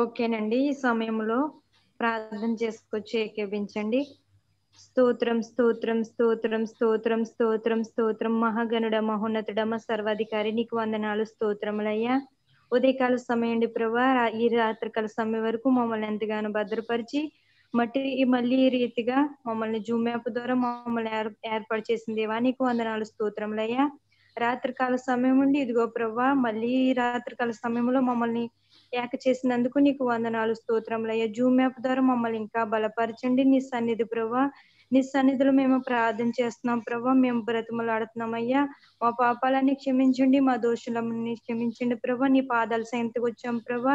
ఓకేనండి. ఈ సమయంలో ప్రార్థన చేసుకొచ్చి ఏకీభవించండి. స్తోత్రం, స్తోత్రం, స్తోత్రం, స్తోత్రం, స్తోత్రం, స్తోత్రం. మహాగణుడ, మహోన్నతుడ, మా సర్వాధికారి నీకు వందనాలు, స్తోత్రములయ్యా. ఉదయకాల సమయం అండి ప్రభా, ఈ రాత్రికాల సమయం వరకు మమ్మల్ని ఎంతగానో భద్రపరిచి మళ్ళీ ఈ రీతిగా మమ్మల్ని జూమ్ యాప్ ద్వారా మమ్మల్ని ఏర్పాటు చేసిన దేవా నీకు వందనాలు, స్తోత్రములయ్యా. రాత్రికాల సమయం ఉండి ఇదిగో ప్రభా, మళ్ళీ ఈ రాత్రికాల సమయంలో మమ్మల్ని ఏక చేసినందుకు నీకు వందనాలు, స్తోత్రములయ్యా. జూమ్ యాప్ ద్వారా మమ్మల్ని ఇంకా బలపరచండి. నీ సన్నిధి ప్రభా, నీ సన్నిధిలో మేము ప్రార్థన చేస్తున్నాం ప్రభా, మేము బ్రతిమలాడుతున్నామయ్యా. మా పాపాలన్నీ క్షమించండి, మా దోషులన్నీ క్షమించండి ప్రభా. నీ పాదాల సైంతకు వచ్చాం ప్రభా,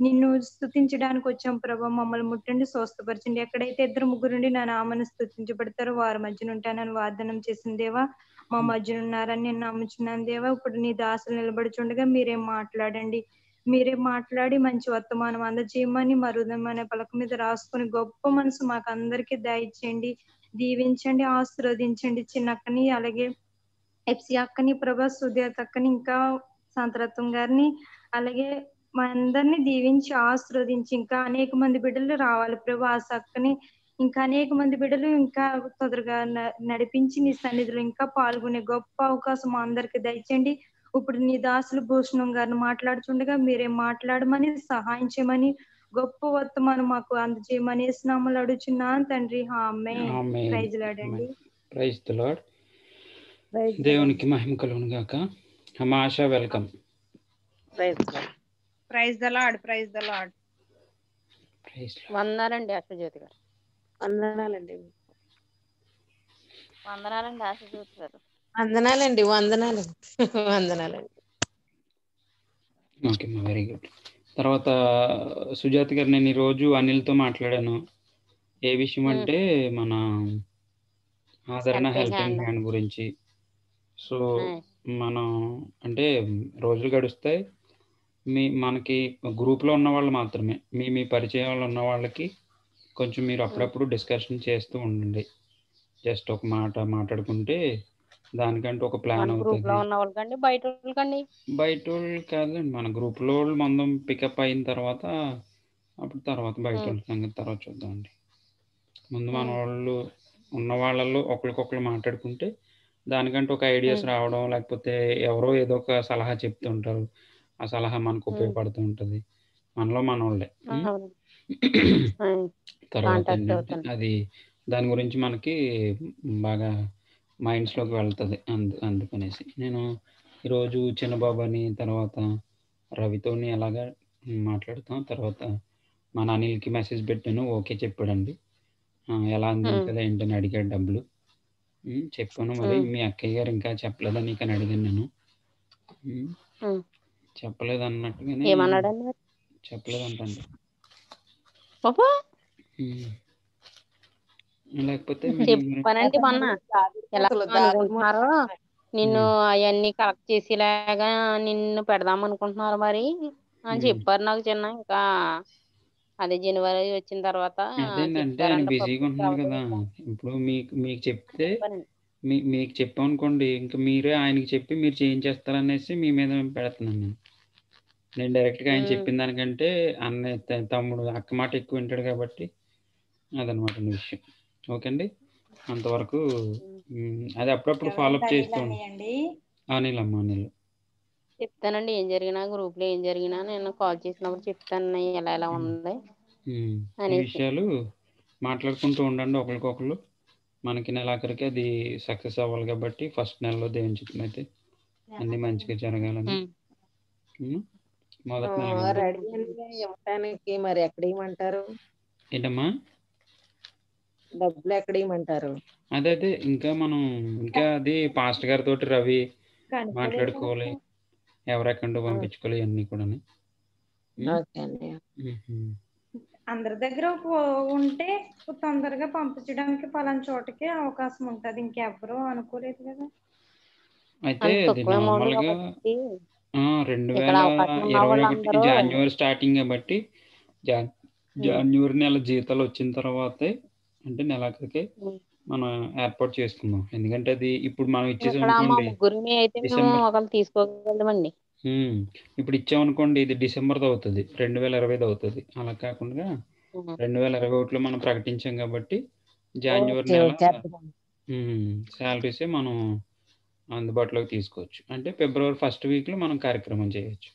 నిన్ను స్తుతించడానికి వచ్చాం ప్రభా. మమ్మల్ని ముట్టండి, స్వస్థపరచండి. ఎక్కడైతే ఇద్దరు ముగ్గురుండి నా నామను స్తుతించబడతారో వారి మధ్యన ఉంటానని వాగ్దానం చేసిన దేవా, మా మధ్యన ఉన్నారని నేను నమ్ముచున్నాను దేవా. ఇప్పుడు నీ దాసులు నిలబడుచుండగా మీరేం మాట్లాడండి, మీరే మాట్లాడి మంచి వర్తమానం అందజేయమని మా హృదయం అనే పలక మీద రాసుకుని గొప్ప మనసు మాకు అందరికీ దయచేయండి, దీవించండి, ఆశీర్వదించండి. చిన్నక్కని అలాగే ఎఫ్సి అక్కని ప్రభా, సుధీర్ అక్కని ఇంకా శాంతరత్నం గారిని అలాగే మా అందరినీ దీవించి ఆశీర్వదించి ఇంకా అనేక మంది బిడ్డలు రావాలి ప్రభా. ఆ అక్కని ఇంకా అనేక మంది బిడ్డలు ఇంకా తొందరగా నడిపించి నీ సన్నిధిలో ఇంకా పాల్గొనే గొప్ప అవకాశం మా అందరికి దయచేయండి. ఇప్పుడు నీ దాసులు భూషణం గారిని మాట్లాడుతుండగా మీరే మాట్లాడమని సహాయం చేయమని గొప్ప వర్తమానం మాకు అందజేయమని స్నామలు అడుగుచున్నాను తండ్రి. ఆమేన్. ఆమేన్. ప్రైజ్ లార్డ్ అండి. Praise the lord. దేవునికి మహిమ కలుగును గాక. హమాషా welcome. Praise the lord. Praise the lord. వందనాలండి ఆశజ్యోతి గారు. వందనాలండి. వందనాలండి ఆశజ్యోతి గారు. వందనాలండి. వందనాలండి. ఓకే అమ్మా, వెరీ గుడ్. తర్వాత సుజాత గారు, నేను ఈరోజు అనిల్తో మాట్లాడాను. ఏ విషయం అంటే మన ఆదరణ హెల్పింగ్ హ్యాండ్ గురించి. సో మనం అంటే రోజులు గడుస్తాయి, మనకి గ్రూప్లో ఉన్న వాళ్ళు మాత్రమే, మీ పరిచయాలు ఉన్న వాళ్ళకి కొంచెం మీరు అప్పుడప్పుడు డిస్కషన్ చేస్తూ ఉండండి. జస్ట్ ఒక మాట మాట్లాడుకుంటే దానికంటే ఒక ప్లాన్ అవుతుంది. బయట వాళ్ళు కాదండి, మన గ్రూప్లో వాళ్ళు మనం పికప్ అయిన తర్వాత అప్పుడు తర్వాత బయట వాళ్ళ సంగతి తర్వాత చూద్దామండి. ముందు మన వాళ్ళు ఉన్న వాళ్ళల్లో ఒకరికొకరు మాట్లాడుకుంటే దానికంటే ఒక ఐడియాస్ రావడం, లేకపోతే ఎవరో ఏదో ఒక సలహా చెప్తూ ఉంటారు, ఆ సలహా మనకు ఉపయోగపడుతూ ఉంటుంది. మనలో మన వాళ్ళే. తర్వాత ఏంటంటే అది దాని గురించి మనకి బాగా మైండ్స్లోకి వెళ్తుంది. అందుకనేసి నేను ఈరోజు చిన్నబాబు అని తర్వాత రవితోని అలాగా మాట్లాడతాం. తర్వాత మన అనిల్కి మెసేజ్ పెట్టాను, ఓకే చెప్పాడండి. ఎలా అందించాలి ఏంటని అడిగాడు, డబ్బులు చెప్పాను. మరి మీ అక్కయ్య గారు ఇంకా చెప్పలేదా నీకు అని అడిగాను నేను. చెప్పలేదు అన్నట్టుగానే చెప్పలేదంటండి. లేకపోతే చెప్పానండి మొన్న ఎలా అనుకుంటున్నారో నిన్ను అవన్నీ కలెక్ట్ చేసేలాగా నిన్ను పెడదాం అనుకుంటున్నారు మరి అని చెప్పారు నాకు. చిన్న ఇంకా అదే జనవరి వచ్చిన తర్వాత అదేంటంటే ఆయన బిజీగా ఉంటున్నారు కదా. ఇప్పుడు మీకు చెప్తే మీకు చెప్పామనుకోండి, ఇంకా మీరే ఆయనకి చెప్పి మీరు చేయించేస్తారనేసి మీ మీద పెడుతున్నాను నేను డైరెక్ట్గా. ఆయన చెప్పిన దానికంటే అన్నయ్య తమ్ముడు అక్క మాట ఎక్కువ వింటాడు కాబట్టి అదనమాట విషయం. ఓకే అండి, అంతవరకు అది అప్పుడప్పుడు ఫాలోఅప్ చేస్తూ అనిల్ చెప్తానండి. ఏం జరిగినా గ్రూప్ లో ఏం జరిగినా నేను కాల్ చేసినప్పుడు చెప్తాను ఎలా ఎలా ఉంది ఈ విషయాలు మాట్లాడుకుంటూ ఉండండి ఒకరికొకరు. మనకి నెలాఖరికి అది సక్సెస్ అవ్వాలి కాబట్టి ఫస్ట్ నెలలో దేవుని చిత్తం అయితే అన్ని మంచిగా జరగాలని మొదటి ఇవ్వటానికి మరి ఎక్కడ ఇవ్వమంటారు? ఏంటమ్మా డబ్బులు ఎక్కడ ఇవ్వమంటారు? అదే ఇంకా మనం ఇంకా అది పాస్టర్ గారితో రవి మాట్లాడుకోవాలి, ఎవరి అకౌంట్ పంపించుకోవాలి అన్నీ కూడా. అందరి దగ్గర ఉంటే తొందరగా పంపించడానికి పలానా చోటకి అవకాశం ఉంటది. ఇంకెవ్వరూ అనుకోలేదు కదా. అయితే అది నార్మల్గా 2021 జాన్యువరి స్టార్టింగ్ కాబట్టి జాన్యువరి నెల జీతాలు వచ్చిన తర్వాతే అంటే నెలాఖరికి మనం ఏర్పాటు చేసుకుందాం. ఎందుకంటే అది ఇప్పుడు మనం ఇచ్చేసాం అనుకోండి తీసుకోగలమండి. ఇప్పుడు ఇచ్చామనుకోండి, ఇది డిసెంబర్‌ది అవుతది. 2020 అవుతది. అలా కాకుండా 2021లో మనం ప్రకటించాం కాబట్టి జాన్యువరి ఓకే నెల ఓకే అర్థమైంది. శాలరీసే మనం అందుబాటులోకి తీసుకోవచ్చు. అంటే ఫిబ్రవరి ఫస్ట్ వీక్‌లో మనం కార్యక్రమం చేయొచ్చు.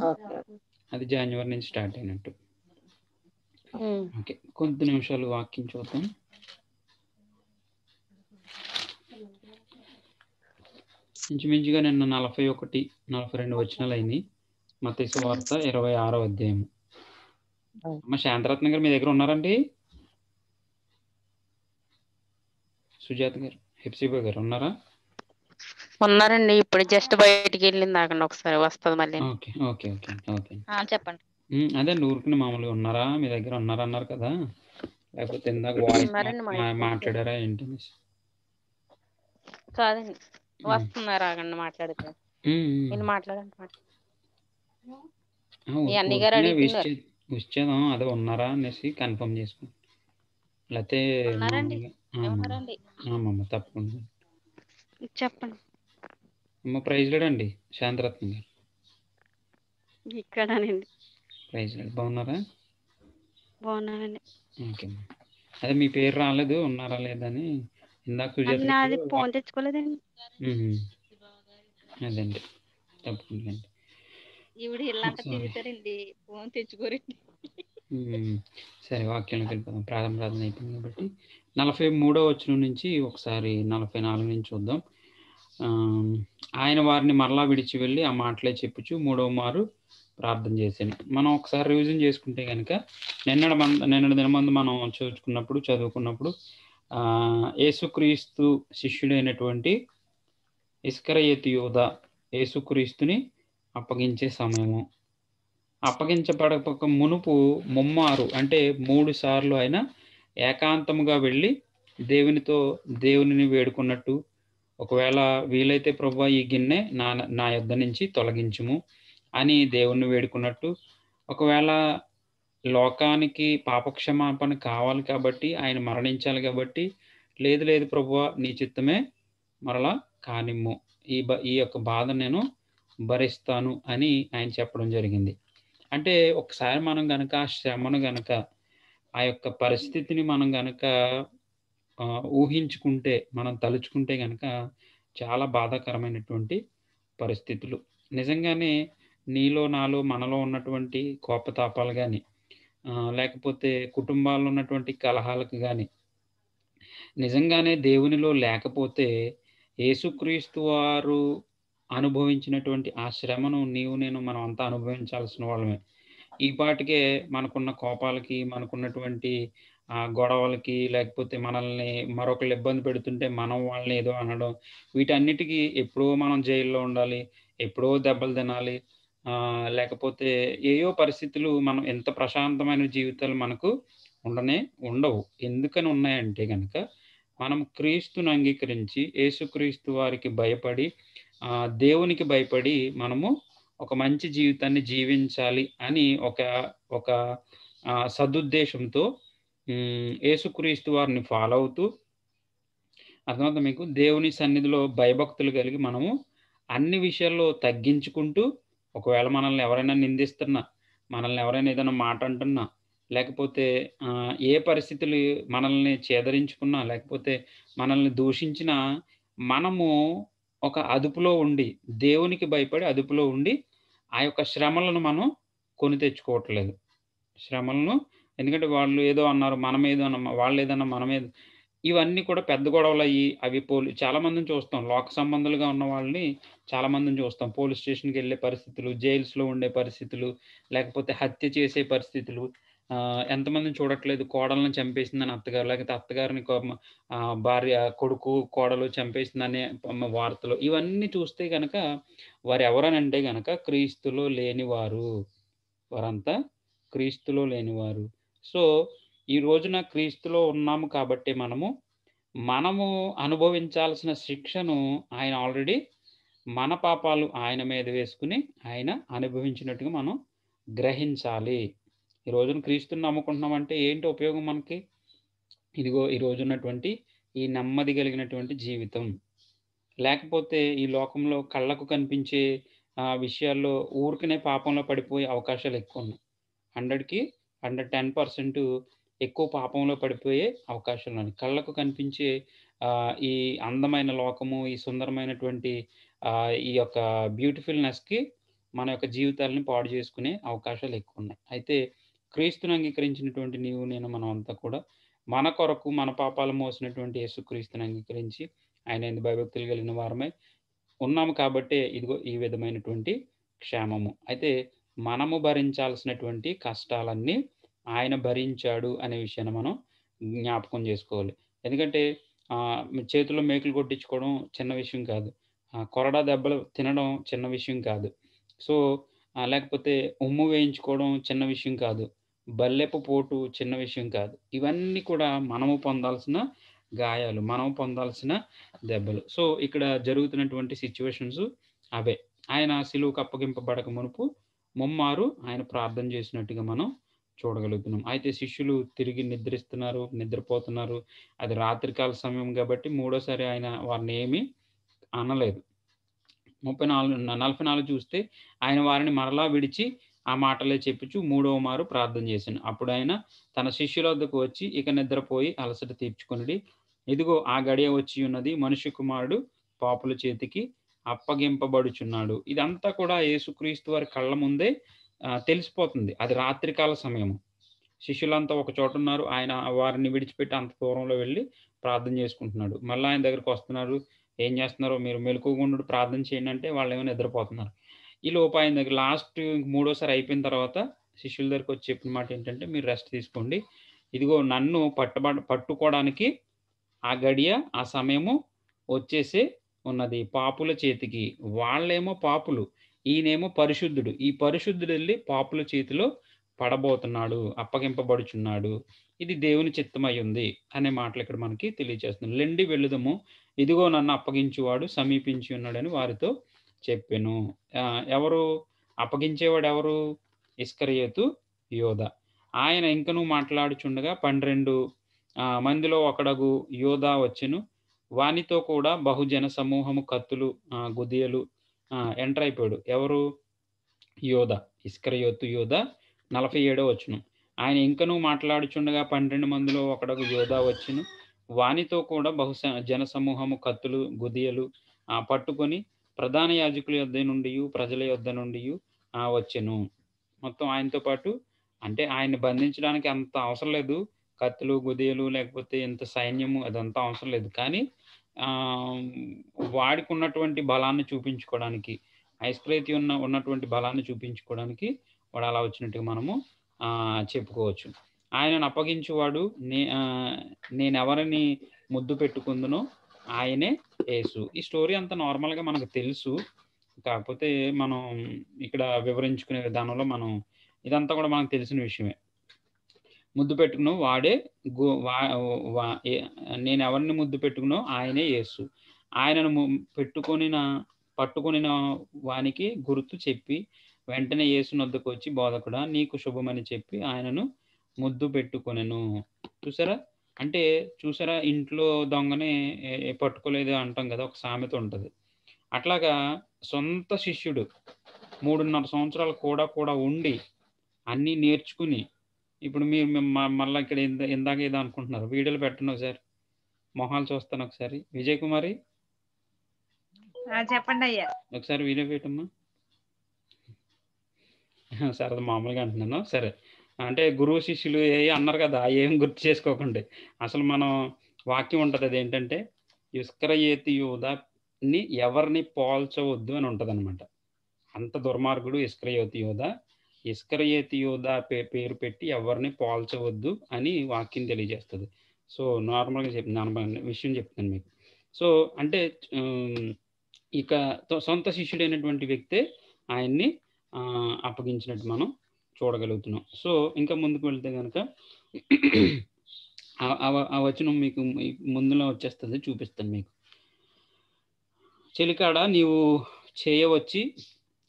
ఓకే అది జాన్యువరి నుంచి స్టార్ట్ అయినట్టు. ఉమ్. ఓకే. కొద్ది నిమిషాలు వాక్యం చూద్దాం. ఇంచుమించుగా నిన్న 41, 42 వచనాలైనయి. మత్తయి సువార్త 26వ అధ్యాయం. అమ్మ శాంతరత్న గారు మీ దగ్గర ఉన్నారండి? సుజాత గారు, హెప్సిబా గారు ఉన్నారా? ఉన్నారండి. ఇప్పుడు జస్ట్ బయటికి వెళ్ళింది. ఆగండి ఒకసారి వస్తుంది మళ్ళీ. Okay okay okay okay. చెప్పండి. అదే ఊరికనే మామూలుగా ఉన్నారా, మీ దగ్గర ఉన్నారన్నారు కదా, లేకపోతే ఇందాక వాయిస్ ఉన్నారండి మా ఇంటికి మాట్లాడారా ఏంటి అనేసి. కాదండి, వస్తున్నారు. ఆగండి మాట్లాడుతారు. నేను మాట్లాడండి. మీ అన్నయ్య గారు అడుగుతున్నారు. విష్ చేద్దాం, అదే ఉన్నారా అనేసి కన్ఫర్మ్ చేసుకోండి. లేకపోతే ఉన్నారండి, మామూలుగా ఉన్నారండి. అమ్మమ్మ తప్పకుండా చెప్పండి. అమ్మ ప్రైజ్ లేడండి శాంతరత్న గారు. ఇక్కడనండి. ప్రైజ్ లేడు. బాగున్నారా? బాగున్నానండి. ఓకే. అదే మీ పేరు రాలేదు, ఉన్నారా లేదని ఇందాక సుజాత నాది గారు ఫోన్ తెచ్చుకోలేదండి. అదండి తప్పకుండా అండి. ఈవిడ ఇల్లంతా తిరుగుతారండి, ఫోన్ తెచ్చుకోరండి. సరే, వాక్యంలోకి వెళ్ళిపోదాం. ప్రారంభ అయిపోయింది కాబట్టి 43వ వచనం నుంచి ఒకసారి 44 నుంచి చూద్దాం. ఆయన వారిని మరలా విడిచి వెళ్ళి ఆ మాటలే చెప్పుచు 3వ మారు ప్రార్థన చేశాను. మనం ఒకసారి రివిజన్ చేసుకుంటే కనుక నిన్నటి దినమందు మనం చదువుకున్నప్పుడు యేసుక్రీస్తు శిష్యుడైనటువంటి ఇస్కరియోతు యూదా యేసుక్రీస్తుని అప్పగించే సమయము. అప్పగించబడక మునుపు ముమ్మారు అంటే 3 సార్లు ఆయన ఏకాంతముగా వెళ్ళి దేవునిని వేడుకున్నట్టు, ఒకవేళ వీలైతే ప్రభువా ఈ గిన్నె నా యొద్ద నుంచి తొలగించుము అని దేవుణ్ణి వేడుకున్నట్టు, ఒకవేళ లోకానికి పాపక్షమాపణ కావాలి కాబట్టి, ఆయన మరణించాలి కాబట్టి, లేదు ప్రభువా నీ చిత్తమే మరలా కానిమ్ము, ఈ యొక్క బాధ నేను భరిస్తాను అని ఆయన చెప్పడం జరిగింది. అంటే ఒకసారి మనం గనక ఆ శ్రమను గనక, ఆ యొక్క పరిస్థితిని మనం గనక ఊహించుకుంటే, మనం తలుచుకుంటే గనక చాలా బాధాకరమైనటువంటి పరిస్థితులు. నిజంగానే నీలో, నాలో, మనలో ఉన్నటువంటి కోపతాపాలు గాని, లేకపోతే కుటుంబాల్లో ఉన్నటువంటి కలహాలకు గాని, నిజంగానే దేవునిలో లేకపోతే యేసుక్రీస్తు వారు అనుభవించినటువంటి ఆ శ్రమను మనం అంతా అనుభవించాల్సిన వాళ్ళమే. ఈ పాటికే మనకున్న కోపాలకి, మనకున్నటువంటి గొడవలకి, లేకపోతే మనల్ని మరొకళ్ళు ఇబ్బంది పెడుతుంటే మనం వాళ్ళని ఏదో అనడం, వీటన్నిటికీ ఎప్పుడో మనం జైల్లో ఉండాలి, ఎప్పుడో దెబ్బలు తినాలి, లేకపోతే ఏయో పరిస్థితులు, మనం ఎంత ప్రశాంతమైన జీవితాలు మనకు ఉండవు. ఎందుకని ఉన్నాయంటే గనక, మనం క్రీస్తుని అంగీకరించి యేసుక్రీస్తు వారికి భయపడి, దేవునికి భయపడి మనము ఒక మంచి జీవితాన్ని జీవించాలి అని ఒక సదుద్దేశంతో యేసుక్రీస్తు వారిని ఫాలో అవుతూ, అర్థమవుతుందా మీకు? దేవుని సన్నిధిలో భయభక్తులు కలిగి మనము అన్ని విషయాల్లో తగ్గించుకుంటూ, ఒకవేళ మనల్ని ఎవరైనా నిందిస్తున్నా, మనల్ని ఎవరైనా ఏదైనా మాట అంటున్నా, లేకపోతే ఏ పరిస్థితులు మనల్ని చేదరించుకున్నా, లేకపోతే మనల్ని దూషించినా, మనము ఒక అదుపులో ఉండి, దేవునికి భయపడి అదుపులో ఉండి, ఆ యొక్క శ్రమలను మనం కొని తెచ్చుకోవట్లేదు. శ్రమలను, ఎందుకంటే వాళ్ళు ఏదో అన్నారు, మనమేదో అన్నాం, వాళ్ళేదన్నా మనమేదో, ఇవన్నీ కూడా పెద్ద గొడవలయ్యి అవి చాలామందిని చూస్తాం. లోక సంబంధులుగా ఉన్న వాళ్ళని చాలామందిని చూస్తాం. పోలీస్ స్టేషన్‌కెళ్ళే పరిస్థితులు, జైల్స్‌లో ఉండే పరిస్థితులు, లేకపోతే హత్య చేసే పరిస్థితులు. ఎంతమందిని చూడట్లేదు, కోడళ్ళని చంపేసిందని అత్తగారు, లేకపోతే అత్తగారిని భార్య, కొడుకు, కోడలు చంపేసిందనే వార్తలు. ఇవన్నీ చూస్తే గనక వారెవరనంటే గనక క్రీస్తులో లేనివారు. వారంతా క్రీస్తులో లేనివారు. సో, ఈ రోజున క్రీస్తులో ఉన్నాము కాబట్టి మనము అనుభవించాల్సిన శిక్షను ఆయన ఆల్రెడీ, మన పాపాలు ఆయన మీద వేసుకొని ఆయన అనుభవించినట్టుగా మనం గ్రహించాలి. ఈ రోజున క్రీస్తుని నమ్ముకుంటున్నామంటే ఏంటి ఉపయోగం మనకి? ఇదిగో ఈ రోజున్నటువంటి ఈ నెమ్మది కలిగినటువంటి జీవితం. లేకపోతే ఈ లోకంలో కళ్ళకు కనిపించే విషయాల్లో ఊరికనే పాపంలో పడిపోయే అవకాశాలు ఎక్కువ ఉన్నాయి. 100కి 110% ఎక్కువ పాపంలో పడిపోయే అవకాశాలు ఉన్నాయి. కళ్ళకు కనిపించే ఈ అందమైన లోకము, ఈ సుందరమైనటువంటి ఈ యొక్క బ్యూటిఫుల్‌నెస్‌కి మన యొక్క జీవితాలను పాడు చేసుకునే అవకాశాలు ఎక్కువున్నాయి. అయితే క్రీస్తుని అంగీకరించినటువంటి నీవు, నేను, మనమంతా కూడా మన కొరకు మన పాపాలు మోసినటువంటి యేసుక్రీస్తుని అంగీకరించి ఆయన యందు భయభక్తులు కలిగిన వారమై ఉన్నాము కాబట్టే ఇదిగో ఈ విధమైనటువంటి క్షేమము. అయితే మనము భరించాల్సినటువంటి కష్టాలన్నీ ఆయన భరించాడు అనే విషయాన్ని మనం జ్ఞాపకం చేసుకోవాలి. ఎందుకంటే చేతిలో మేకులు కొట్టించుకోవడం చిన్న విషయం కాదు. కొరడా దెబ్బలు తినడం చిన్న విషయం కాదు. సో, లేకపోతే ఉమ్ము వేయించుకోవడం చిన్న విషయం కాదు. బల్లెపు పోటు చిన్న విషయం కాదు. ఇవన్నీ కూడా మనము పొందాల్సిన గాయాలు, మనం పొందాల్సిన దెబ్బలు. సో, ఇక్కడ జరుగుతున్నటువంటి సిట్యుయేషన్స్ అవే. ఆయన సిలువకు అప్పగింపబడక మునుపు ముమ్మారు ఆయన ప్రార్థన చేసినట్టుగా మనం చూడగలుగుతున్నాం. అయితే శిష్యులు తిరిగి నిద్రపోతున్నారు. అది రాత్రికాల సమయం కాబట్టి మూడోసారి ఆయన వారిని ఏమీ అనలేదు. 44 చూస్తే ఆయన వారిని మరలా విడిచి ఆ మాటలే చెప్పుచు మూడవ మారు ప్రార్థన చేశాను. అప్పుడు ఆయన తన శిష్యుల వద్దకు వచ్చి, ఇక నిద్రపోయి అలసట తీర్చుకొనుడి. ఇదిగో ఆ గడియ వచ్చి ఉన్నది, మనుష్య కుమారుడు పాపుల చేతికి అప్పగింపబడుచున్నాడు. ఇదంతా కూడా యేసుక్రీస్తు వారి కళ్ళ ముందే తెలిసిపోతుంది. అది రాత్రికాల సమయము. శిష్యులంతా ఒక చోట ఉన్నారు. ఆయన వారిని విడిచిపెట్టి అంత దూరంలో వెళ్ళి ప్రార్థన చేసుకుంటున్నాడు. మళ్ళీ ఆయన దగ్గరికి వస్తున్నారు. ఏం చేస్తున్నారో మీరు మెలకువగా ఉండి ప్రార్థన చేయండి అంటే వాళ్ళు ఏమో నిద్రపోతున్నారు. ఈ లోపు ఆయన దగ్గర లాస్ట్ మూడోసారి అయిపోయిన తర్వాత శిష్యుల దగ్గరికి వచ్చి చెప్పిన మాట ఏంటంటే, మీరు రెస్ట్ తీసుకోండి. ఇదిగో నన్ను పట్టుకోవడానికి ఆ గడియ, ఆ సమయము వచ్చేసే ఉన్నది పాపుల చేతికి. వాళ్ళేమో పాపులు, ఈయనేమో పరిశుద్ధుడు. ఈ పరిశుద్ధుడు వెళ్ళి పాపుల చేతిలో పడబోతున్నాడు, అప్పగింపబడుచున్నాడు. ఇది దేవుని చిత్తమై ఉంది అనే మాటలు ఇక్కడ మనకి తెలియజేస్తుంది. లెండి వెళ్ళుదము, ఇదిగో నన్ను అప్పగించువాడు సమీపించి ఉన్నాడని వారితో చెప్పెను. ఎవరు అప్పగించేవాడు? ఎవరు? ఇస్కరియోతు యోధ. ఆయన ఇంకనూ మాట్లాడుచుండగా 12 మందిలో ఒకడగు యోధ వచ్చెను. వానితో కూడా బహుజన సమూహము, కత్తులు, గుదియలు ఎంటర్ అయిపోయాడు. ఎవరు? యోధ, ఇస్కరియోతు యోధ. 47వ వచనం. ఆయన ఇంకనూ మాట్లాడుచుండగా 12 మందిలో ఒకడగు యోధ వచ్చెను. వానితో కూడా జన సమూహము, కత్తులు, గుదియలు పట్టుకొని ప్రధాన యాజకుల యొద్ద నుండి, ప్రజల యొద్ద నుండి వచ్చెను. మొత్తం ఆయనతో పాటు, అంటే ఆయన్ని బంధించడానికి అంత అవసరం లేదు. కత్తులు, గుదియలు, లేకపోతే ఇంత సైన్యము, అదంతా అవసరం లేదు. కానీ వాడికి ఉన్నటువంటి బలాన్ని చూపించుకోవడానికి, ఐస్క్రేతి ఉన్నటువంటి బలాన్ని చూపించుకోవడానికి వాడు అలా వచ్చినట్టుగా మనము చెప్పుకోవచ్చు. ఆయనను అప్పగించువాడు నేనెవరిని ముద్దు పెట్టుకుందునో ఆయనే యేసు. ఈ స్టోరీ అంతా నార్మల్గా మనకు తెలుసు. కాకపోతే మనం ఇక్కడ వివరించుకునే విధానంలో మనం ఇదంతా కూడా మనకు తెలిసిన విషయమే. ముద్దు పెట్టుకునో వాడే నేను ఎవరిని ముద్దు పెట్టుకునో ఆయనే యేసు. ఆయనను పట్టుకొనిన వానికి గుర్తు చెప్పి వెంటనే యేసు వద్దకు వచ్చి, బోధకుడా నీకు శుభమని చెప్పి ఆయనను ముద్దు పెట్టుకొనెను. చూసారా ఇంట్లో దొంగని పట్టుకోలేదు అంటాం కదా, ఒక సామెత ఉంటుంది. అట్లాగా సొంత శిష్యుడు 3.5 సంవత్సరాలు కూడా ఉండి అన్నీ నేర్చుకుని, ఇప్పుడు మీరు మళ్ళీ ఇక్కడ ఇందాక ఏదో అనుకుంటున్నారు. వీడియోలు పెట్టండి ఒకసారి, మొహాలు చూస్తాను ఒకసారి. విజయ్ కుమారి చెప్పండి అయ్యా. ఒకసారి వీడియో పెట్టమ్మా. సరే, మామూలుగా అంటున్నాను. సరే, అంటే గురువు శిష్యులు అన్నారు కదా, ఏం గుర్తు చేసుకోకండి. అసలు మనం వాక్యం ఉంటుంది, అదేంటంటే ఇస్కరియోతు యోధని ఎవరిని పోల్చవద్దు అని ఉంటుంది అనమాట. అంత దుర్మార్గుడు ఇస్కరియోతు యోధ. ఇస్కరియోతు యోధ పేరు పెట్టి ఎవరిని పోల్చవద్దు అని వాక్యం తెలియజేస్తుంది. సో నార్మల్గా విషయం చెప్తాను మీకు. సో అంటే ఇక సొంత శిష్యుడైనటువంటి వ్యక్తే ఆయన్ని అప్పగించినట్టు మనం చూడగలుగుతున్నాం. సో ఇంకా ముందుకు వెళ్తే కనుక ఆ వచనం మీకు ముందులో వచ్చేస్తుంది, చూపిస్తాను మీకు. చెలికాడ నీవు చేయవచ్చి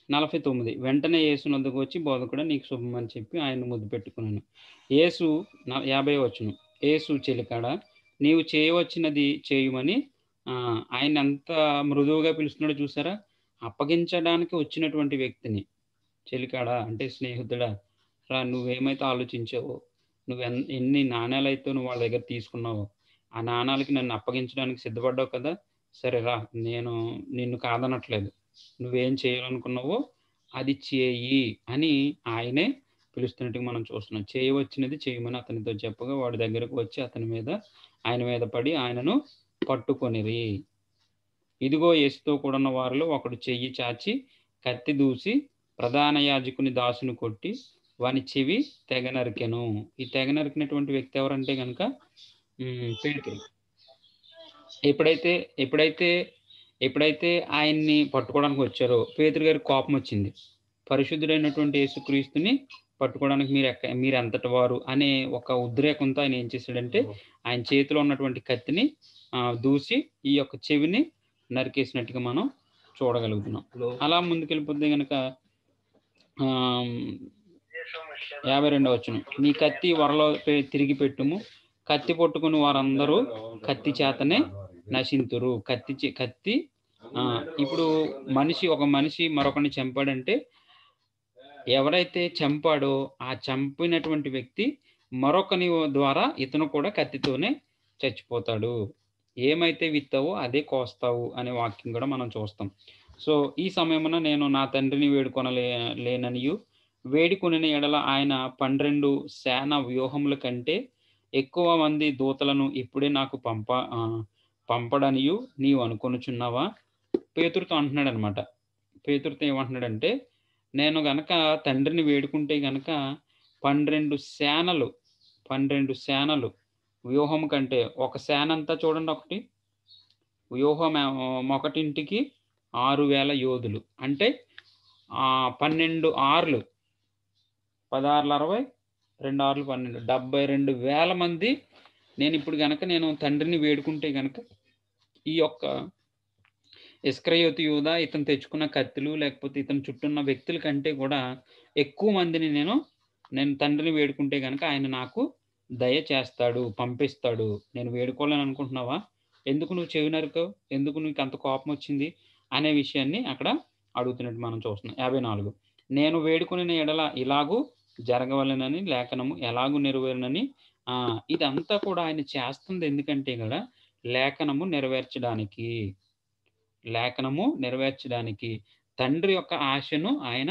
49. వెంటనే యేసు వద్దకు వచ్చి, బోధకుడా నీకు శుభమని చెప్పి ఆయన ముద్దు పెట్టుకున్నాను. యేసు 50వ వచనం. యేసు చెలికాడ నీవు చేయవచ్చినది చేయుమని ఆయన ఎంత మృదువుగా పిలుస్తున్నాడో చూసారా. అప్పగించడానికి వచ్చినటువంటి వ్యక్తిని, చెలికాడా అంటే స్నేహితుడా, రా నువ్వేమైతే ఆలోచించావో, ఎన్ని నాణేలైతే నువ్వు వాళ్ళ దగ్గర తీసుకున్నావో, ఆ నాణాలకి నన్ను అప్పగించడానికి సిద్ధపడ్డావు కదా, సరే రా, నేను నిన్ను కాదనట్లేదు, నువ్వేం చేయాలనుకున్నావో అది చేయి అని ఆయనే పిలుస్తున్నట్టుగా మనం చూస్తున్నాం. చేయవచ్చినది చేయమని అతనితో చెప్పగా వాడి దగ్గరకు వచ్చి ఆయన మీద పడి ఆయనను పట్టుకొనిరి. ఇదిగో యేసుతో కూడున్న వారిలో ఒకడు చెయ్యి చాచి కత్తి దూసి ప్రధాన యాజకుని దాసుని కొట్టి వాని చెవి తెగ నరికెను. ఈ తెగ నరికినటువంటి వ్యక్తి ఎవరంటే కనుక పేతురు. ఎప్పుడైతే ఎప్పుడైతే ఎప్పుడైతే ఆయన్ని పట్టుకోవడానికి వచ్చారో పేతురు గారికి కోపం వచ్చింది. పరిశుద్ధుడైనటువంటి యేసుక్రీస్తుని పట్టుకోవడానికి మీరు ఎంతటి వారు అనే ఒక ఉద్రేకంతో ఆయన ఏం చేశాడంటే ఆయన చేతిలో ఉన్నటువంటి కత్తిని దూసి ఈ యొక్క చెవిని నరికేసినట్టుగా మనం చూడగలుగుతున్నాం. అలా ముందుకెళ్ళిపోతే కనుక 52వ వచనం, నీ కత్తి వరలో తిరిగి పెట్టుము, కత్తి పట్టుకుని వారందరూ కత్తి చేతనే నశింతురు. కత్తి ఇప్పుడు ఒక మనిషి మరొకరిని చంపాడంటే ఎవరైతే చంపాడో ఆ చంపినటువంటి వ్యక్తి మరొకని ద్వారా ఇతను కూడా కత్తితోనే చచ్చిపోతాడు. ఏమైతే విత్తావో అదే కోస్తావు అనే వాక్యం కూడా మనం చూస్తాం. సో ఈ సమయమున నేను నా తండ్రిని వేడుకొనలేననియు వేడుకొనిన ఎడల ఆయన 12 సేన వ్యూహముల కంటే ఎక్కువ మంది దూతలను ఇప్పుడే నాకు పంపడనియు నీవు అనుకొనుచున్నావా? పేతురుతో అంటున్నాడు అనమాట. పేతురుతో ఏమంటున్నాడంటే, నేను గనక తండ్రిని వేడుకుంటే గనక 12 సేనలు వ్యూహం కంటే, ఒక సేన అంతా చూడండి, ఒకటి వ్యూహం ఒకటింటికి 6000 యోధులు అంటే 12 ఆర్లు 16 60 2 6 12 72,000 మంది. నేను తండ్రిని వేడుకుంటే గనక ఈ యొక్క ఇస్కరియోతు యూదా ఇతను తెచ్చుకున్న కత్తులు లేకపోతే ఇతను చుట్టూన్న వ్యక్తుల కంటే కూడా ఎక్కువ మందిని నేను తండ్రిని వేడుకుంటే కనుక ఆయన నాకు దయ చేస్తాడు, పంపిస్తాడు. నేను వేడుకోవాలని అనుకుంటున్నావా? ఎందుకు నువ్వు చెవి నరికావు? ఎందుకు నీకు అంత కోపం వచ్చింది అనే విషయాన్ని అక్కడ అడుగుతున్నట్టు మనం చూస్తున్నాం. 54, నేను వేడుకునే ఎడల ఇలాగూ జరగవలెనని లేఖనము ఎలాగూ నెరవేరునని. ఇదంతా కూడా ఆయన చేస్తుంది ఎందుకంటే కూడా లేఖనము నెరవేర్చడానికి తండ్రి యొక్క ఆశను ఆయన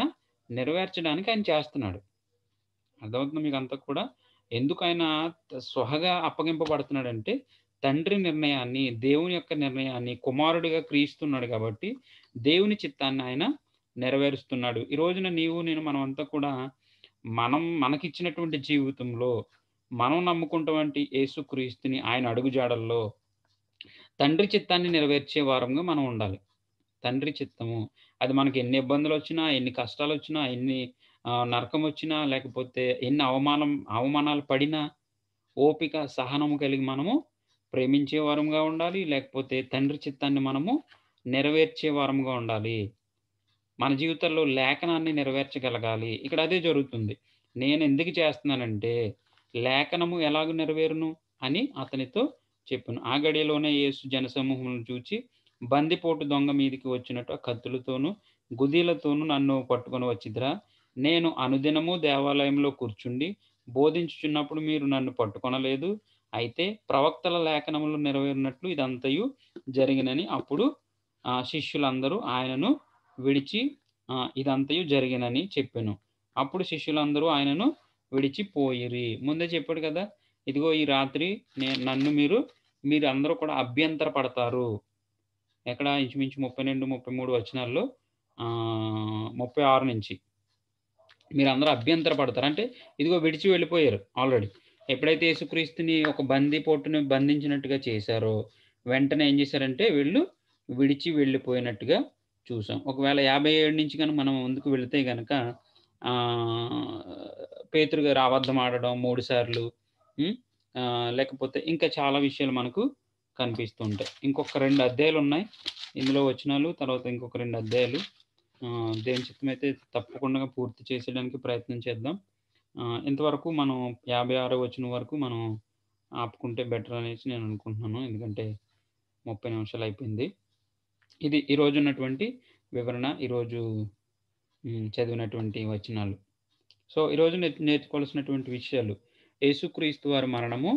నెరవేర్చడానికి ఆయన చేస్తున్నాడు. అర్థమవుతుంది మీకు అంతా కూడా. ఎందుకు ఆయన స్వహగా అప్పగింపబడుతున్నాడంటే తండ్రి నిర్ణయాన్ని, దేవుని యొక్క నిర్ణయాన్ని కుమారుడిగా క్రీస్తున్నాడు కాబట్టి దేవుని చిత్తాన్ని ఆయన నెరవేరుస్తున్నాడు. ఈ రోజున మనమంతా కూడా మనకిచ్చినటువంటి జీవితంలో మనం నమ్ముకుంటున్నటువంటి యేసుక్రీస్తుని ఆయన అడుగుజాడల్లో తండ్రి చిత్తాన్ని నెరవేర్చే వారంగా మనం ఉండాలి. తండ్రి చిత్తము అది మనకి ఎన్ని ఇబ్బందులు వచ్చినా, ఎన్ని కష్టాలు వచ్చినా, ఎన్ని నరకం వచ్చినా, లేకపోతే ఎన్ని అవమానాలు పడినా ఓపిక సహనము కలిగి మనము ప్రేమించే వారంగా ఉండాలి. లేకపోతే తండ్రి చిత్తాన్ని మనము నెరవేర్చే వారంగా ఉండాలి. మన జీవితంలో లేఖనాన్ని నెరవేర్చగలగాలి. ఇక్కడ అదే జరుగుతుంది. నేను ఎందుకు చేస్తున్నానంటే లేఖనము ఎలాగ నెరవేరును అని అతనితో చెప్పాను. ఆ గడియలోనే యేసు జనసమూహములను చూచి బందిపోటు దొంగ మీదికి వచ్చినట్టు ఆ కత్తులతోనూ గుదీలతోనూ నన్ను పట్టుకొని వచ్చిద్రా. నేను అనుదినము దేవాలయంలో కూర్చుండి బోధించుచున్నప్పుడు మీరు నన్ను పట్టుకొనలేదు. అయితే ప్రవక్తల లేఖనములు నెరవేరినట్లు ఇదంతయు జరిగినని. అప్పుడు శిష్యులందరూ ఆయనను విడిచి ఇదంతయు జరిగినని చెప్పాను. అప్పుడు శిష్యులందరూ ఆయనను విడిచిపోయిరి. ముందే చెప్పాడు కదా, ఇదిగో ఈ రాత్రి నన్ను మీరు అందరూ కూడా అభ్యంతర పడతారు. ఎక్కడ ఇంచుమించు 32 33 వచనాల్లో 36 నుంచి మీరందరూ అభ్యంతర పడతారు. అంటే ఇదిగో విడిచి వెళ్ళిపోయారు ఆల్రెడీ. ఎప్పుడైతే యేసుక్రీస్తుని ఒక బందిపోటుని బంధించినట్టుగా చేశారో వెంటనే ఏం చేశారంటే వీళ్ళు విడిచి వెళ్ళిపోయినట్టుగా చూసాం. ఒకవేళ 57 నుంచి కనుక మనం ముందుకు వెళితే కనుక పేతురు గారు అబద్ధం ఆడడం 3 సార్లు, లేకపోతే ఇంకా చాలా విషయాలు మనకు కనిపిస్తూ ఉంటాయి. ఇంకొక 2 అధ్యాయాలు ఉన్నాయి ఇందులో వచనాలు. తర్వాత ఇంకొక 2 అధ్యాయాలు దేవుని చిత్తమైతే తప్పకుండా పూర్తి చేసేయడానికి ప్రయత్నం చేద్దాం. ఇంతవరకు మనం 56వ వచనం వరకు మనం ఆపుకుంటే బెటర్ అనేసి నేను అనుకుంటున్నాను. ఎందుకంటే 30 నిమిషాలు అయిపోయింది. ఇది ఈరోజు ఉన్నటువంటి వివరణ ఈరోజు చదివినటువంటి వచనాలు. సో ఈరోజు నేర్చుకోవాల్సినటువంటి విషయాలు, యేసుక్రీస్తు వారి మరణము,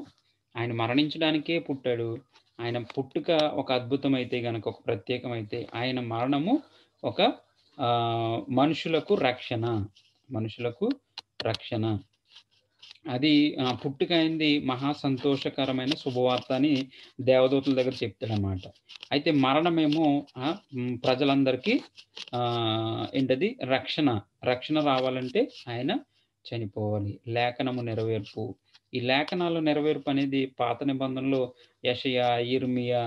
ఆయన మరణించడానికే పుట్టాడు. ఆయన పుట్టుక ఒక అద్భుతమైతే గనక, ఒక ప్రత్యేకమైతే, ఆయన మరణము ఒక మనుషులకు రక్షణ, మనుషులకు రక్షణ. అది పుట్టుక అయింది మహా సంతోషకరమైన శుభవార్త అని దేవదూతల దగ్గర చెప్తాడనమాట. అయితే మరణమేమో ప్రజలందరికీ ఏంటది రక్షణ. రక్షణ రావాలంటే ఆయన చనిపోవాలి. లేఖనము నెరవేర్పు. ఈ లేఖనాల నెరవేర్పు అనేది పాత నిబంధనలో యెషయా, యిర్మీయా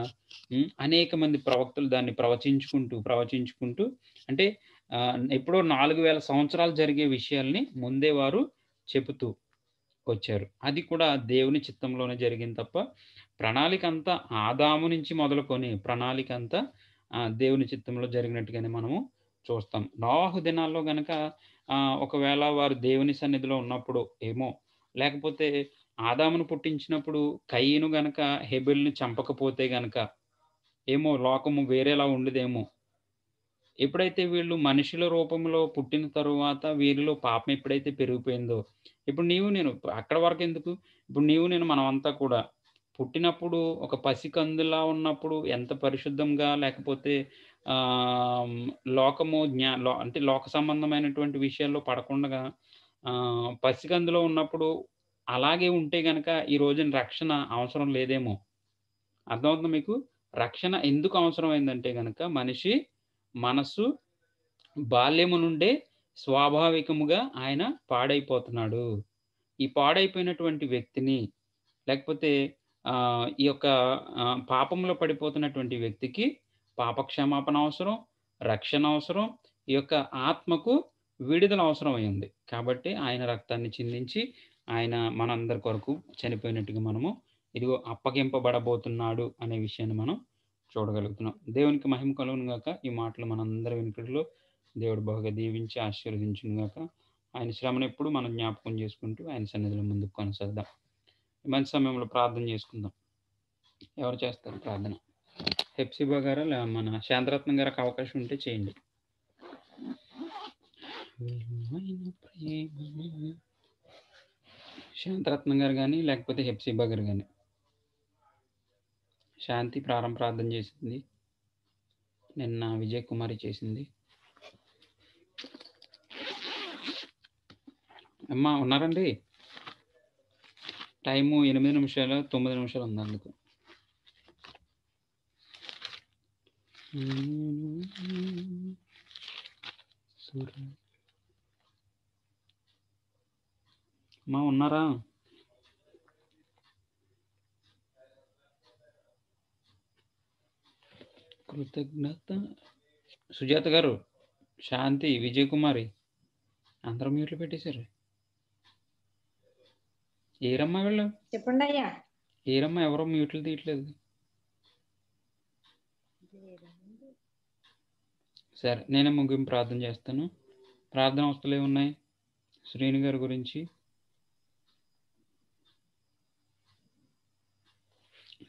అనేక మంది ప్రవక్తలు దాన్ని ప్రవచించుకుంటూ అంటే ఎప్పుడో 4000 సంవత్సరాలు జరిగే విషయాల్ని ముందే వారు చెబుతూ వచ్చారు. అది కూడా దేవుని చిత్తంలోనే జరిగింది తప్ప, ప్రణాళిక అంతా ఆదాము నుంచి మొదలుకొని ప్రణాళిక అంతా దేవుని చిత్తంలో జరిగినట్టుగానే మనము చూస్తాం. నోవహు దినాల్లో గనక ఒకవేళ వారు దేవుని సన్నిధిలో ఉన్నప్పుడు ఏమో, లేకపోతే ఆదామును పుట్టించినప్పుడు కయీను గనక హెబెల్ని చంపకపోతే గనక ఏమో లోకము వేరేలా ఉండేదేమో. ఎప్పుడైతే వీళ్ళు మనుషుల రూపంలో పుట్టిన తరువాత వీరిలో పాపం ఎప్పుడైతే పెరిగిపోయిందో, ఇప్పుడు నీవు నేను అక్కడ వరకు ఎందుకు, ఇప్పుడు నీవు నేను మనమంతా కూడా పుట్టినప్పుడు ఒక పసికందులా ఉన్నప్పుడు ఎంత పరిశుద్ధంగా, లేకపోతే లోకము అంటే లోక సంబంధమైనటువంటి విషయాల్లో పడకుండా పసికందులో ఉన్నప్పుడు అలాగే ఉంటే గనక ఈ రోజున రక్షణ అవసరం లేదేమో. అర్థమవుతుందా మీకు? రక్షణ ఎందుకు అవసరమైందంటే గనక, మనిషి మనస్సు బాల్యము నుండే స్వాభావికముగా ఆయన పాడైపోతున్నాడు. ఈ పాడైపోయినటువంటి వ్యక్తిని, లేకపోతే ఈ యొక్క పాపంలో పడిపోతున్నటువంటి వ్యక్తికి పాపక్షమాపణ అవసరం, రక్షణ అవసరం, ఈ యొక్క ఆత్మకు విడుదల అవసరం అయింది. కాబట్టి ఆయన రక్తాన్ని చిందించి ఆయన మనందరి కొరకు చనిపోయినట్టుగా మనము ఇదిగో అప్పగింపబడబోతున్నాడు అనే విషయాన్ని మనం చూడగలుగుతున్నాం. దేవునికి మహిమ కలుగును గాక. ఈ మాటలు మనందరి వెనుకలో దేవుడు బాగా దీవించి ఆశీర్వదించును గాక. ఆయన శ్రమను ఎప్పుడు మనం జ్ఞాపకం చేసుకుంటూ ఆయన సన్నిధిలో ముందుకు కొనసాగుదాం. మంచి సమయంలో ప్రార్థన చేసుకుందాం. ఎవరు చేస్తారు ప్రార్థన? హెప్సిబా గారా, మన శాంతరత్నం గారికి అవకాశం ఉంటే చేయండి. శాంతరత్నం గారు కానీ, లేకపోతే హెప్సిబా గారు కానీ. శాంతి ప్రార్థన చేసింది, నిన్న విజయ్ కుమారి చేసింది. అమ్మా ఉన్నారండి? టైము 8 నిమిషాలు 9 నిమిషాలు ఉంది. అందుకు అమ్మా ఉన్నారా? కృతజ్ఞత. సుజాత గారు, శాంతి, విజయ్ కుమారి అందరూ మ్యూట్లు పెట్టేశారు. ఏరమ్మా వీళ్ళు? చెప్పండి అయ్యా. ఏరమ్మా ఎవరో మ్యూట్లు తీయట్లేదు. సరే, నేనే ముగింపు ప్రార్థన చేస్తాను. ప్రార్థన అవస్థలు ఏమున్నాయి? శ్రీని గారి గురించి.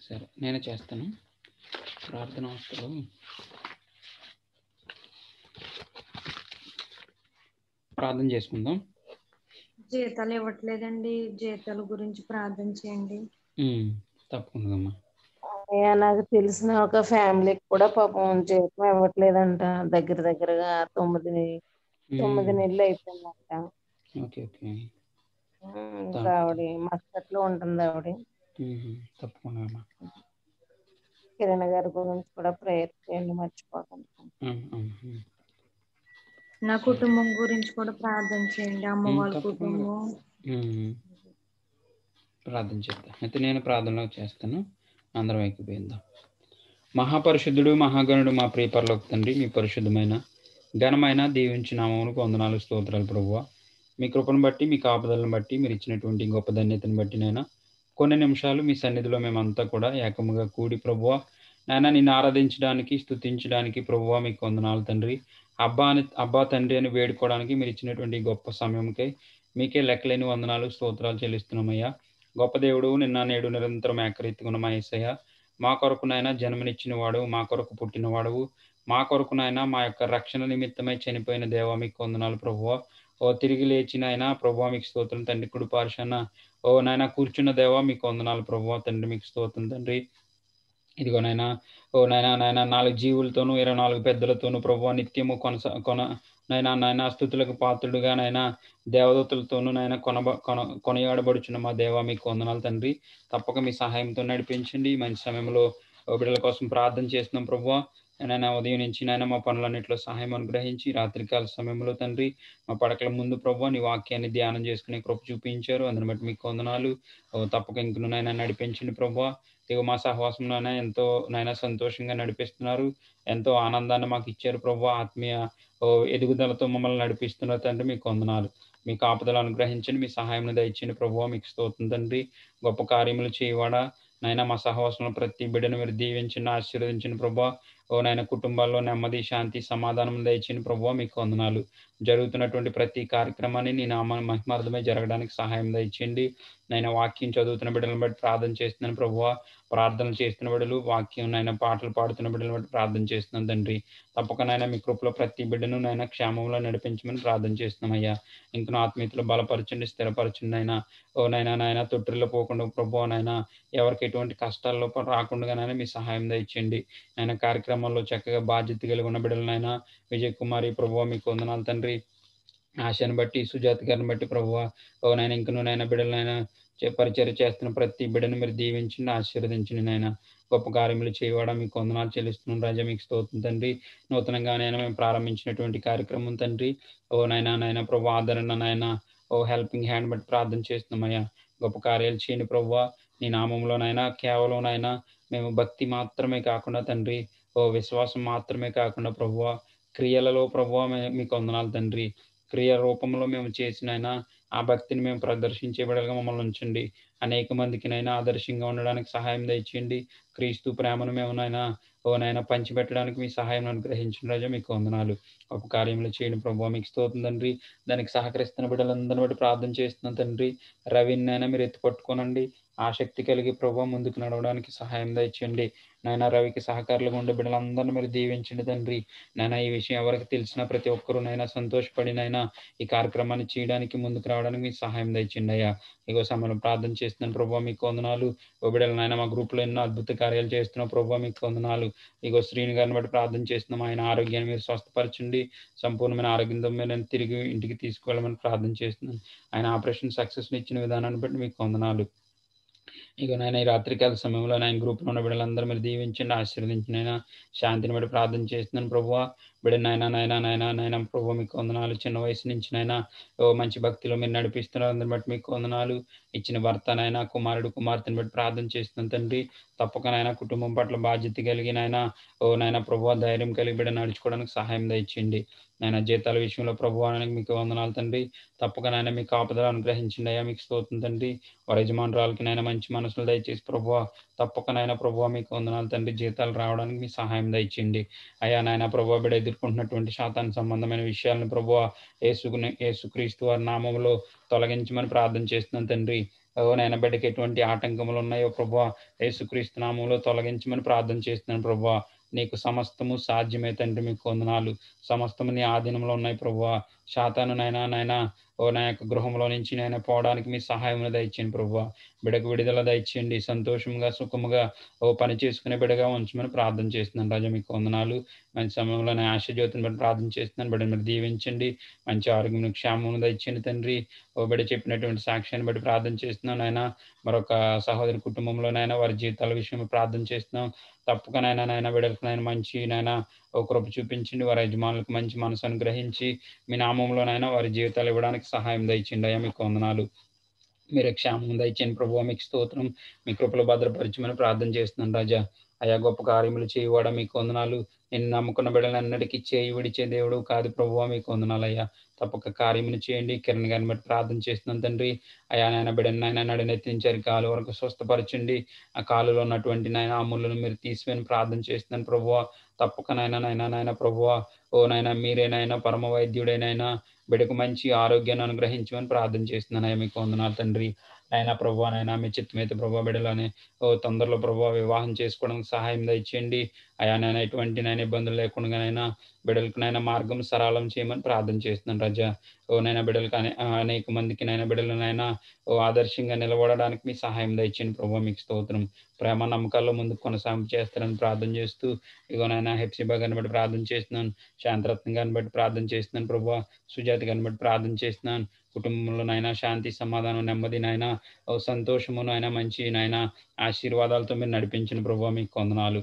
సరే, నేనే చేస్తాను ప్రార్థన అవస్థలు. ప్రార్థన చేసుకుందాం. జీతాలు ఇవ్వట్లేదండి, జీతాల గురించి ప్రార్థన చేయండి. తప్పకుండా అమ్మా. నాకు తెలిసిన ఒక ఫ్యామిలీకి కూడా పాపం జీతం ఇవ్వట్లేదంట. దగ్గరగా 9 నెలలు అయిపోయిందంట. ఇంకా ఆవిడ మస్కట్లో ఉంటుంది. ఆవిడ తప్పకుండా కిరణ్ గారి గురించి కూడా ప్రేయర్ చేయండి, మర్చిపోకండి. నా కుటుంబం గురించి కూడా ప్రార్థన చేయండి. అమ్మ వాళ్ళ కుటుంబం ప్రార్థన చేద్దాం. అయితే నేను ప్రార్థనలో చేస్తాను. అందరం ఎక్కిపోయిందాం. మహాపరిశుద్ధుడు, మహాగణుడు, మా ప్రియ పరలోక తండ్రి, మీ పరిశుద్ధమైన ఘనమైన దీవించిన నామమునకు వందనాలు, స్తోత్రాలు ప్రభువా. మీ కృపను బట్టి, మీ కాపుదలను బట్టి, మీరు ఇచ్చినటువంటి గొప్ప ధన్యతను బట్టి నైనా కొన్ని నిమిషాలు మీ సన్నిధిలో మేమంతా కూడా ఏకముగా కూడి ప్రభువా నాయన నిన్ను ఆరాధించడానికి, స్తుతించడానికి ప్రభువా మీకు వందనాలు తండ్రి. అబ్బా తండ్రి అని వేడుకోవడానికి మీరు ఇచ్చినటువంటి గొప్ప సమయంకై మీకే లెక్కలేని వందనాలు, స్తోత్రాలు చెల్లిస్తున్నామయ్యా. గొప్ప దేవుడు, నిన్న నేడు నిరంతరం ఏకరీతిగా ఉన్న మా యేసయ్య, మా కొరకు నాయన జన్మనిచ్చిన వాడు, మా కొరకు పుట్టినవాడవు, మా కొరకు నాయన మా యొక్క రక్షణ నిమిత్తమై చనిపోయిన దేవా మీకు వందనాలు ప్రభువా. ఓ తిరిగి లేచినాయన ప్రభువా మీకు స్తోత్రం తండ్రి. కుడి పార్శ్వాన ఓ నాయన కూర్చున్న దేవా మీకు వందనాలు ప్రభువా తండ్రి. మీకు స్తోత్రం తండ్రి. ఇదిగో నాయన ఓ నాయన 4 జీవులతోనూ 24 పెద్దలతోనూ ప్రభువా నిత్యము నాయన స్తుతులకు పాత్రుడుగా నాయన దేవదూతలతోనూ నాయన కొనియాడబడుచున్న మా దేవా మీకు వందనాలు తండ్రి. తప్పక మీ సహాయంతో నడిపించండి. మంచి సమయంలో బిడ్డల కోసం ప్రార్థన చేస్తున్నాం ప్రభువా. నాయన ఉదయం నుంచి నాయన మా పనులన్నింటిలో సహాయం అనుగ్రహించి రాత్రికాల సమయంలో తండ్రి మా పడకల ముందు ప్రభువా నీ వాక్యాన్ని ధ్యానం చేసుకునే కృప చూపించారు. అందుని బట్టి మీకు వందనాలు. తప్పక ఇంకను నాయన నడిపించండి ప్రభువా. ఇదిగో మా సహవాసంలోనే ఎంతో నాయన సంతోషంగా నడిపిస్తున్నారు. ఎంతో ఆనందాన్ని మాకు ఇచ్చారు ప్రభువా. ఆత్మీయ ఎదుగుదలతో మమ్మల్ని నడిపిస్తున్నారు తండ్రి. మీకు వందనాలు. మీ కాపుదలు అనుగ్రహించండి. మీ సహాయం దయచేయండి ప్రభువా. మీకు స్తోత్రం తండ్రి. గొప్ప కార్యములు చేయవాడా నాయన మా సహవాసంలో ప్రతి బిడ్డను మీరు దీవించండి, ఆశీర్వదించండి ప్రభువా. ఓ నాయన కుటుంబాల్లో నెమ్మది, శాంతి, సమాధానం దయచేయండి ప్రభువా. మీకు వందనాలు. జరుగుతున్నటువంటి ప్రతి కార్యక్రమాన్ని నీ నామ మహిమార్థమై జరగడానికి సహాయం దయచేయండి. నాయన వాక్యం చదువుతున్న బిడ్డలను బట్టి ప్రార్థన చేస్తున్నాను ప్రభువా. ప్రార్థనలు చేస్తున్న బిడ్డలు, వాక్యం నాయన పాటలు పాడుతున్న బిడ్డలను బట్టి ప్రార్థన చేస్తున్నాను తండ్రి. తప్పక నాయన మీ కృపలో ప్రతి బిడ్డను నాయన క్షేమంలో నడిపించమని ప్రార్థన చేస్తున్నామయ్యా. ఇంకను ఆత్మీయతలు బలపరచండి, స్థిరపరచండి నాయన. ఓ నాయన తొట్టిల్లో పోకుండా ప్రభువా నాయన ఎవరికి ఎటువంటి కష్టాల్లో రాకుండా నాయన మీ సహాయం దయచేయండి. నాయన కార్యక్రమంలో చక్కగా బాధ్యత కలిగి ఉన్న బిడ్డలనైనా విజయ్ కుమారి ప్రభువా మీకు వందనాలు తండ్రి. ఆశను బట్టి సుజాత గారిని బట్టి ప్రభువా ఓ నాయన ఇంకను నాయన బిడ్డలనైనా పరిచర్య చేస్తున్న ప్రతి బిడ్డను మీరు దీవించండి, ఆశీర్వదించండి నాయన. గొప్ప కార్యములు చేయవాడా మీకు వందనాలు చెల్లిస్తున్నాం రాజా. మీకు స్తోత్రం తండ్రి. నూతనంగా నాయన మేము ప్రారంభించినటువంటి కార్యక్రమం తండ్రి. ఓ నాయన ప్రభు ఆదరణ నాయన ఓ హెల్పింగ్ హ్యాండ్ బట్టి ప్రార్థన చేస్తున్నామయ్యా. గొప్ప కార్యాలు చేయండి ప్రభువా. నీ నామంలోనైనా కేవలం నాయన మేము భక్తి మాత్రమే కాకుండా తండ్రి ఓ విశ్వాసం మాత్రమే కాకుండా ప్రభువా క్రియలలో ప్రభువా మీకు వందనాలు తండ్రి. క్రియ రూపంలో మేము చేసినైనా ఆ భక్తిని మేము ప్రదర్శించే బిడ్డలుగా మమ్మల్ని ఉంచండి. అనేక మందికినైనా ఆదర్శంగా ఉండడానికి సహాయం దయచేయండి. క్రీస్తు ప్రేమను మేము నాయన పంచిపెట్టడానికి మీ సహాయం అనుగ్రహించిన రాజా మీకు వందనాలు. గొప్ప కార్యములు చేయండి ప్రభువా. మీకు స్తోత్రం తండ్రి. దానికి సహకరిస్తున్న బిడ్డలందరిని బట్టి ప్రార్థన చేస్తున్నాం తండ్రి. రవినైనా మీరు ఎత్తుపట్టుకోనండి. ఆసక్తి కలిగి ప్రభువా ముందుకు నడవడానికి సహాయం దయచేయండి. నాయన రవికి సహకారులుగా ఉండే బిడ్డలందరినీ మీరు దీవించండి తండ్రి. నాయన ఈ విషయం ఎవరికి తెలిసినా ప్రతి ఒక్కరూ నైనా సంతోషపడి నైనా ఈ కార్యక్రమాన్ని చేయడానికి ముందుకు రావడానికి మీ సహాయం దయచేయండి అయ్యా. ఇగో సమయంలో ప్రార్థన చేస్తున్నాను ప్రభువా మీకు వందనాలు. ఓ బిడ్డలు నాయన మా గ్రూప్లో ఎన్నో అద్భుత కార్యాలు చేస్తున్నాం ప్రభువా మీకు వందనాలు. ఇగో శ్రీని గారిని బట్టి ప్రార్థన చేస్తున్నాం. ఆయన ఆరోగ్యాన్ని మీరు స్వస్థపరచండి. సంపూర్ణమైన ఆరోగ్యంతో మీరు తిరిగి ఇంటికి తీసుకువెళ్ళమని ప్రార్థన చేస్తున్నాను. ఆయన ఆపరేషన్ సక్సెస్ని ఇచ్చిన విధానాన్ని బట్టి మీకు వందనాలు. ఇక నాయన ఈ రాత్రికాల సమయంలో నాయన గ్రూప్లో ఉన్న బిడ్డలందరూ మీరు దీవించండి, ఆశీర్వదించండి. అయినా శాంతిని బట్టి ప్రార్థన చేస్తున్నాను ప్రభువా. బిడ్డ నాయన ప్రభు మీకు వందనాలు. చిన్న వయసు నుంచి నైనా మంచి భక్తిలో మీరు నడిపిస్తున్నారు. అందరిని బట్టి మీకు వందనాలు. ఇచ్చిన భర్త నాయన కుమార్తెను బట్టి ప్రార్థన చేస్తున్నాను తండ్రి. తప్పక నాయన కుటుంబం పట్ల బాధ్యత కలిగి నాయన ప్రభువా ధైర్యం కలిగి బిడ్డ నడుచుకోవడానికి సహాయం దయచేయండి. నాయన జీతాల విషయంలో ప్రభువానికి మీకు వందనాలు తండ్రి. తప్పక నాయన మీకు కాపుదల అనుగ్రహించండి అయ్యా. మీకు స్తోత్రం తండ్రి. వారి యజమానురాలకి నాయన మంచి మనసులు దయచేసి ప్రభువా తప్పక నాయన ప్రభువా మీకు వందనాలు తండ్రి. జీతాలు రావడానికి మీ సహాయం దయచేయండి అయ్యా. నాయన ప్రభువా బిడ్డ ఎదుర్కొంటున్నటువంటి శాతానికి సంబంధమైన విషయాలను ప్రభువా యేసుక్రీస్తు వారి నామంలో తొలగించమని ప్రార్థన చేస్తున్నాను తండ్రి. నాయన బిడ్డకి ఎటువంటి ఆటంకములు ఉన్నాయో ప్రభువా యేసుక్రీస్తు నామంలో తొలగించమని ప్రార్థన చేస్తున్నాను ప్రభువా. నీకు సమస్తము సాధ్యమే తండ్రి. మీకు వందనాలు. సమస్తము నీ ఆధీనంలో ఉన్నాయి ప్రభువా. శాతాను నాయన నా యొక్క గృహంలో నుంచి నేను పోవడానికి మీ సహాయం దయచేయండి ప్రభువా. బిడకు విడుదల దయచేయండి. సంతోషంగా సుఖముగా పని చేసుకునే బిడగా ఉంచమని ప్రార్థన చేస్తున్నాను రాజా. మీకు వందనాలు. మంచి సమయంలో నా ఆశజ్యోతిని బట్టి ప్రార్థన చేస్తున్నాను. బిడ్డను మీరు దీవించండి. మంచి ఆరోగ్యం క్షేమం దయచేయండి తండ్రి. బిడ్డ చెప్పినటువంటి సాక్ష్యాన్ని బట్టి ప్రార్థన చేస్తున్నాను నాయన. మరొక సహోదరి కుటుంబంలో నాయన వారి జీవితాల విషయంలో ప్రార్థన చేస్తున్నాం. తప్పక నాయన బిడ్డలకు మంచి కృప చూపించండి. వారి యజమానులకు మంచి మనసు అనుగ్రహించి మీ నామంలోనైనా వారి జీవితాలు ఇవ్వడానికి సహాయం దయచేయండి అయ్యా. మీకు వందనాలు. మీరు క్షేమం దయచేయండి ప్రభువా. మీకు స్తోత్రం. మీ కృపలో భద్రపరచమని ప్రార్థన చేస్తున్నాను రాజా. అయా గొప్ప కార్యములు చేయవాడా మీకు వందనాలు. నేను నమ్ముకున్న బిడ్డలన్నిటికీ చేయి విడిచే దేవుడు కాదు ప్రభువా. మీకు వందనాలు అయ్యా. తప్పక కార్యములు చేయండి. కిరణ్ గారిని బట్టి ప్రార్థన చేస్తున్నాను తండ్రి. అయా నాయన బిడ్డను నడినెత్తించారు కాలు వరకు స్వస్థపరచండి. ఆ కాలులో ఉన్నటువంటి నాయన ఆ ముళ్ళను మీరు తీసివేని ప్రార్థన చేస్తున్నాను ప్రభువా. తప్పక నాయన ప్రభువా నాయన మీరేనైనా పరమ వైద్యుడైనా బిడ్డకు మంచి ఆరోగ్యాన్ని అనుగ్రహించమని ప్రార్థన చేస్తున్నాను అయ్యా. మీకు వందనాలు తండ్రి. ఆయన ప్రభు నైనా మీ చిత్తమైతే ప్రభు బిడ్డలని తొందరలో ప్రభు వివాహం చేసుకోవడానికి సహాయం దయచేయండి. అయా నైనా ఎటువంటి నైనా ఇబ్బందులు లేకుండానైనా బిడ్డలకు నైనా మార్గం సరళం చేయమని ప్రార్థన చేస్తున్నాను రజా. నైనా బిడ్డలకు అనేక మందికి నైనా బిడ్డలనైనా ఆదర్శంగా నిలబడడానికి మీ సహాయం దయచేయండి ప్రభు. మీకు స్తోత్రం. ప్రేమ నమ్మకాల్లో ముందుకు కొనసాగింపు చేస్తారని ప్రార్థన చేస్తూ ఇగోనైనా హెప్సిబా గారిని బట్టి ప్రార్థన చేస్తున్నాను. శాంతరత్నం గారిని బట్టి ప్రార్థన చేస్తున్నాను ప్రభు. సుజాత గారిని బట్టి ప్రార్థన చేస్తున్నాను. కుటుంబంలో నైనా శాంతి, సమాధానం, నెమ్మది నైనా సంతోషము నైనా మంచి నైనా ఆశీర్వాదాలతో మీరు నడిపించిన ప్రభు. మీకు వందనాలు.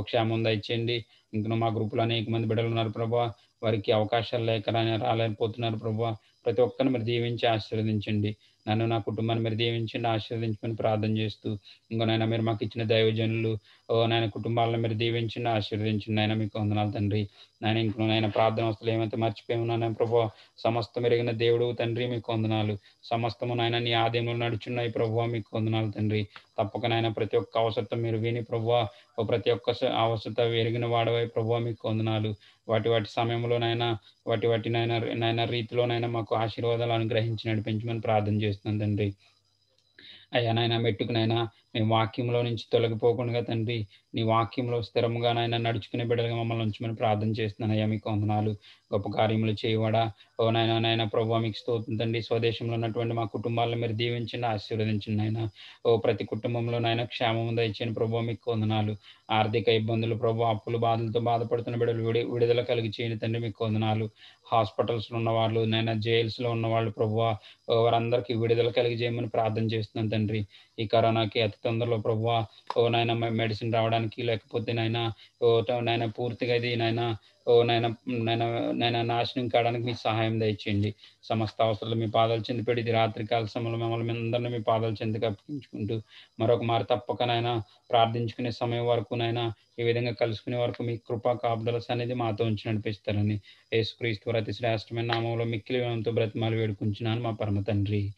క్షేమం దయచేయండి. ఇంకా మా గ్రూపులో అనేక మంది బిడ్డలు ఉన్నారు ప్రభు. వారికి అవకాశాలు లేక రాలేకపోతున్నారు ప్రభు. ప్రతి ఒక్కరిని మీరు దీవించి ఆశీర్వదించండి. నన్ను నా కుటుంబాన్ని మీరు దీవించండి, ఆశీర్వదించమని ప్రార్థన చేస్తూ ఇంకోనైనా మీరు మాకు ఇచ్చిన దైవజనులు నాయన కుటుంబాలను మీరు దీవించండి, ఆశీర్వదించండి. ఆయన మీకు వందనాలు తండ్రి. నాయన ఇంకోనైనా ప్రార్థన వస్తువులు ఏమైతే మర్చిపోయి ప్రభు, సమస్తం ఎరిగిన దేవుడు తండ్రి మీకు వందనాలు. సమస్తము నాయన నీ ఆదయంలో నడుచున్నాయి ప్రభు. మీకు వందనాలు తండ్రి. తప్పక నాయన ప్రతి ఒక్క అవసరం మీరు విని ప్రభు, ప్రతి ఒక్క అవసరం ఎరిగిన వాడవై ప్రభు. మీకు వందనాలు. వాటి సమయంలోనైనా వాటి నైనా రీతిలోనైనా మాకు ఆశీర్వాదాలు అనుగ్రహించి నడిపించమని ప్రార్థన చేస్తున్నాను తండ్రి. అయ్యా నాయన మెట్టుకునైనా మేము వాక్యంలో నుంచి తొలగిపోకుండా తండ్రి నీ వాక్యంలో స్థిరంగా నాయన నడుచుకునే బిడ్డలుగా మమ్మల్ని ఉంచమని ప్రార్థన చేస్తున్నాను. అయ్యా మీకు వందనాలు. గొప్ప కార్యములు చేయవాడా ఓ నాయన ప్రభు మీకు స్తోత్రం తండ్రి. స్వదేశంలో ఉన్నటువంటి మా కుటుంబాలను మీరు దీవించండి, ఆశీర్వదించండి నాయన. ప్రతి కుటుంబంలో నాయన క్షేమం దయచేయండి ప్రభు. మీకు వందనాలు. ఆర్థిక ఇబ్బందులు ప్రభు, అప్పులు బాధలతో బాధపడుతున్న బిడ్డలు విడుదల కలిగి చేయండి తండ్రి. మీకు వందనాలు. హాస్పిటల్స్లో ఉన్నవాళ్ళు నైనా జైల్స్లో ఉన్నవాళ్ళు ప్రభు, వారందరికీ విడుదల కలిగి చేయమని ప్రార్థన చేస్తున్నాను తండ్రి. ఈ కరోనాకి అతి తొందరలో ప్రభు నాయన మెడిసిన్ రావడానికి లేకపోతే నాయన పూర్తిగా ఇది నాయన నాశనం కావడానికి మీ సహాయం దయచేయండి. సమస్త అవసరాలు మీ పాదాలు చెందిపెట్టి ఇది రాత్రికాల సమయంలో మమ్మల్ని అందరినీ మీ పాదాలు చెందికి అప్పగించుకుంటూ మరొక మారు తప్పకనైనా ప్రార్థించుకునే సమయం వరకు నైనా ఈ విధంగా కలుసుకునే వరకు మీ కృపా కాపుదల అనేది మాతో ఉంచి నడిపిస్తారని యేసుక్రీస్తు అతి శ్రేష్టమైన నామంలో మిక్కిలి వినంతో బ్రతిమాలు వేడుకుంటున్నాను మా పరమ తండ్రి.